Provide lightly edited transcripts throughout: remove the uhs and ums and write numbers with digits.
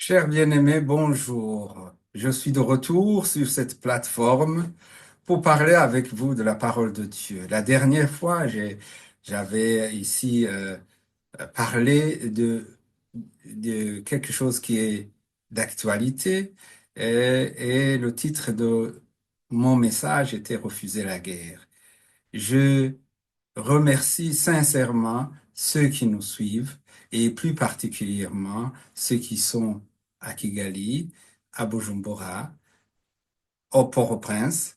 Chers bien-aimés, bonjour. Je suis de retour sur cette plateforme pour parler avec vous de la parole de Dieu. La dernière fois, j'avais ici parlé de quelque chose qui est d'actualité et le titre de mon message était Refuser la guerre. Je remercie sincèrement ceux qui nous suivent et plus particulièrement ceux qui sont à Kigali, à Bujumbura, au Port-au-Prince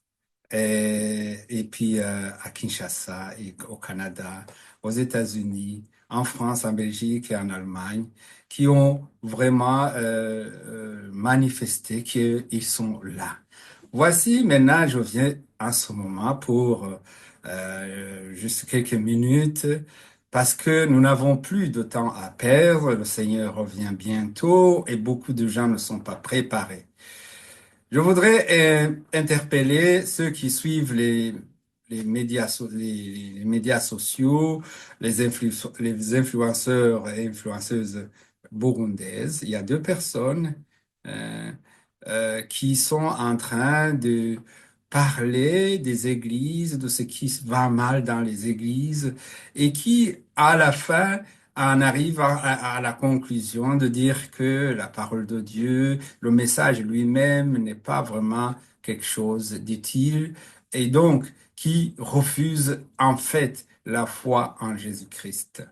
et puis à Kinshasa et au Canada, aux États-Unis, en France, en Belgique et en Allemagne, qui ont vraiment manifesté qu'ils sont là. Voici maintenant, je viens en ce moment pour juste quelques minutes parce que nous n'avons plus de temps à perdre. Le Seigneur revient bientôt et beaucoup de gens ne sont pas préparés. Je voudrais interpeller ceux qui suivent les médias, les médias sociaux, les influenceurs et influenceuses burundaises. Il y a deux personnes euh, qui sont en train de parler des églises, de ce qui va mal dans les églises et qui, à la fin, en arrivent à la conclusion de dire que la parole de Dieu, le message lui-même n'est pas vraiment quelque chose d'utile et donc qui refuse en fait la foi en Jésus-Christ.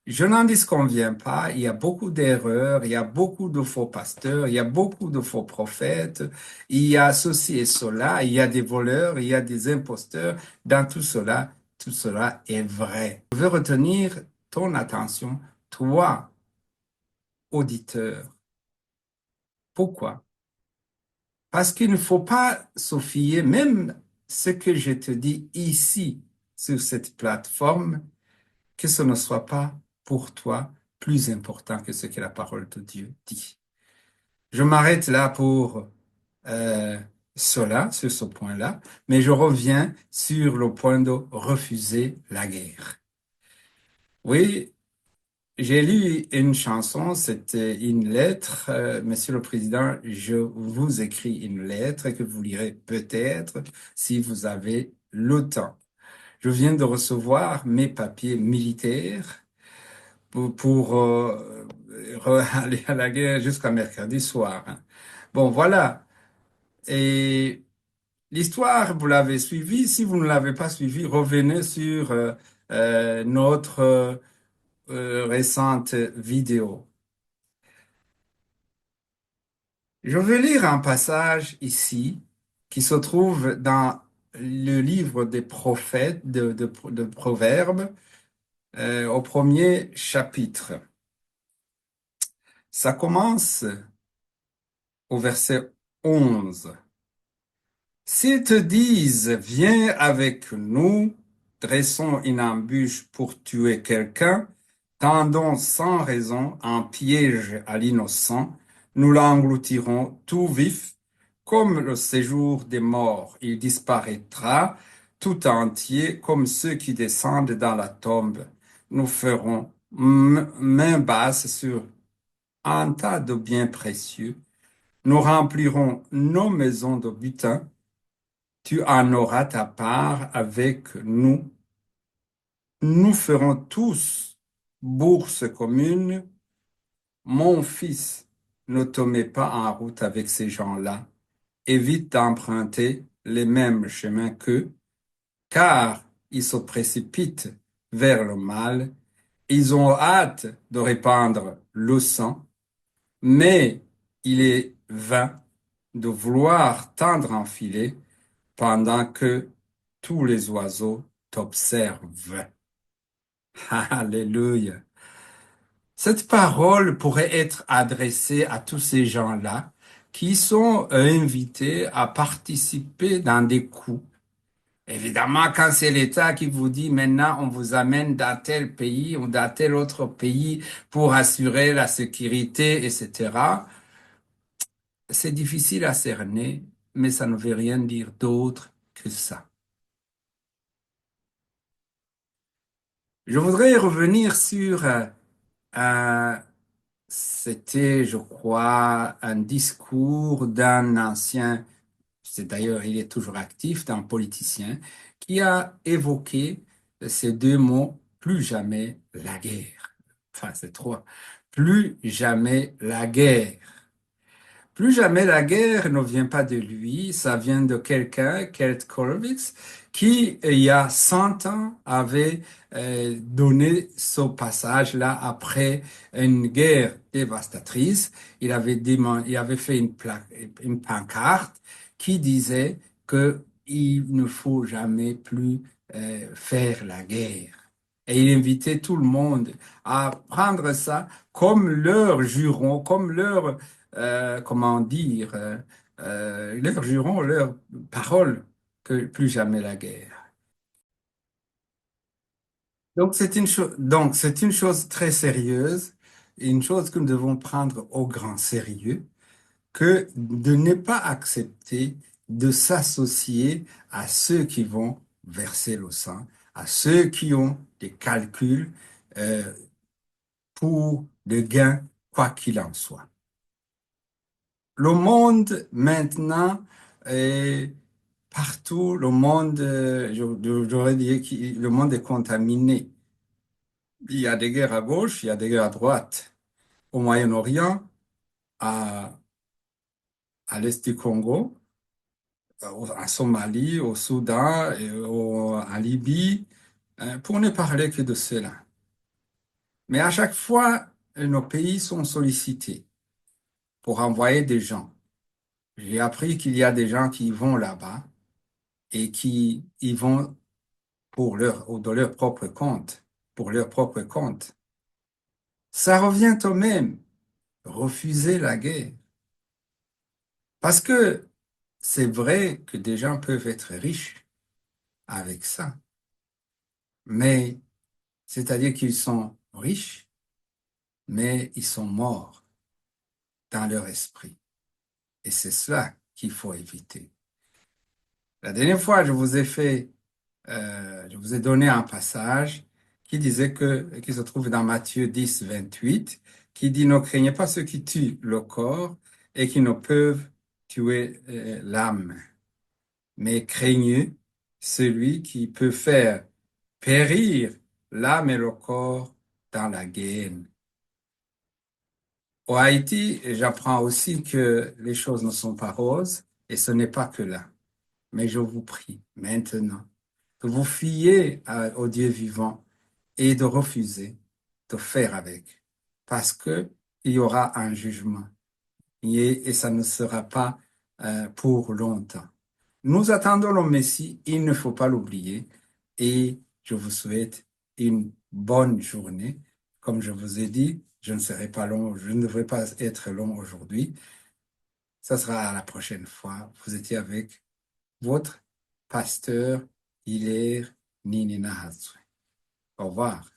Je n'en disconviens pas, il y a beaucoup d'erreurs, il y a beaucoup de faux pasteurs, il y a beaucoup de faux prophètes, il y a ceci et cela, il y a des voleurs, il y a des imposteurs. Dans tout cela est vrai. Je veux retenir ton attention, toi, auditeur. Pourquoi? Parce qu'il ne faut pas se fier, même ce que je te dis ici, sur cette plateforme, que ce ne soit pas pour toi plus important que ce que la parole de Dieu dit. Je m'arrête là pour euh, cela, sur ce point-là, mais je reviens sur le point de refuser la guerre. Oui, j'ai lu une chanson, c'était une lettre. Monsieur le Président, je vous écris une lettre que vous lirez peut-être si vous avez le temps. Je viens de recevoir mes papiers militaires pour aller à la guerre jusqu'à mercredi soir, hein. Bon, voilà. Et l'histoire, vous l'avez suivie. Si vous ne l'avez pas suivie, revenez sur notre récente vidéo. Je vais lire un passage ici qui se trouve dans le livre des prophètes de Proverbes, au premier chapitre. Ça commence au verset 11. S'ils te disent, viens avec nous, dressons une embûche pour tuer quelqu'un, tendons sans raison un piège à l'innocent, nous l'engloutirons tout vif, comme le séjour des morts. Il disparaîtra tout entier comme ceux qui descendent dans la tombe. Nous ferons main basse sur un tas de biens précieux. Nous remplirons nos maisons de butin. Tu en auras ta part avec nous. Nous ferons tous bourse commune. Mon fils, ne te mets pas en route avec ces gens-là. Évite d'emprunter les mêmes chemins qu'eux, car ils se précipitent vers le mal. Ils ont hâte de répandre le sang, mais il est vain de vouloir tendre un filet pendant que tous les oiseaux t'observent. Alléluia. Cette parole pourrait être adressée à tous ces gens-là qui sont invités à participer dans des coups. Évidemment, quand c'est l'État qui vous dit maintenant on vous amène dans tel pays ou dans tel autre pays pour assurer la sécurité, etc., c'est difficile à cerner, mais ça ne veut rien dire d'autre que ça. Je voudrais revenir sur C'était, je crois, un discours d'un ancien, c'est d'ailleurs, il est toujours actif, d'un politicien, qui a évoqué ces deux mots, plus jamais la guerre. Enfin, c'est trois. Plus jamais la guerre. Plus jamais la guerre ne vient pas de lui, ça vient de quelqu'un, Kurt Kollwitz, qui, il y a 100 ans, avait donné ce passage-là après une guerre dévastatrice. Il avait fait une pancarte qui disait que il ne faut jamais plus faire la guerre. Et il invitait tout le monde à prendre ça comme leur juron, comme leur comment dire, leur jurons, leur parole que plus jamais la guerre. Donc c'est une chose très sérieuse, et une chose que nous devons prendre au grand sérieux, que de ne pas accepter de s'associer à ceux qui vont verser le sang, à ceux qui ont des calculs euh, pour le gain, quoi qu'il en soit. Le monde maintenant est partout, le monde, j'aurais dit que le monde est contaminé. Il y a des guerres à gauche, il y a des guerres à droite. Au Moyen-Orient, à, à l'est du Congo, en Somalie, au Soudan, en Libye, pour ne parler que de cela. Mais à chaque fois, nos pays sont sollicités pour envoyer des gens. J'ai appris qu'il y a des gens qui vont là-bas et qui y vont pour ou de leur propre compte, pour leur propre compte. Ça revient au même, refuser la guerre. Parce que c'est vrai que des gens peuvent être riches avec ça, mais c'est-à-dire qu'ils sont riches, mais ils sont morts dans leur esprit. Et c'est cela qu'il faut éviter. La dernière fois, je vous ai donné un passage qui se trouve dans Matthieu 10, 28, qui dit, ne craignez pas ceux qui tuent le corps et qui ne peuvent tuer l'âme, mais craignez celui qui peut faire périr l'âme et le corps dans la guerre. Au Haïti, j'apprends aussi que les choses ne sont pas roses et ce n'est pas que là. Mais je vous prie maintenant que vous fiez au Dieu vivant et de refuser de faire avec. Parce que il y aura un jugement et ça ne sera pas pour longtemps. Nous attendons le Messie, il ne faut pas l'oublier et je vous souhaite une bonne journée. Comme je vous ai dit, je ne serai pas long, je ne devrais pas être long aujourd'hui. Ça sera à la prochaine fois. Vous étiez avec votre pasteur Hilaire Ninina Hatswe. Au revoir.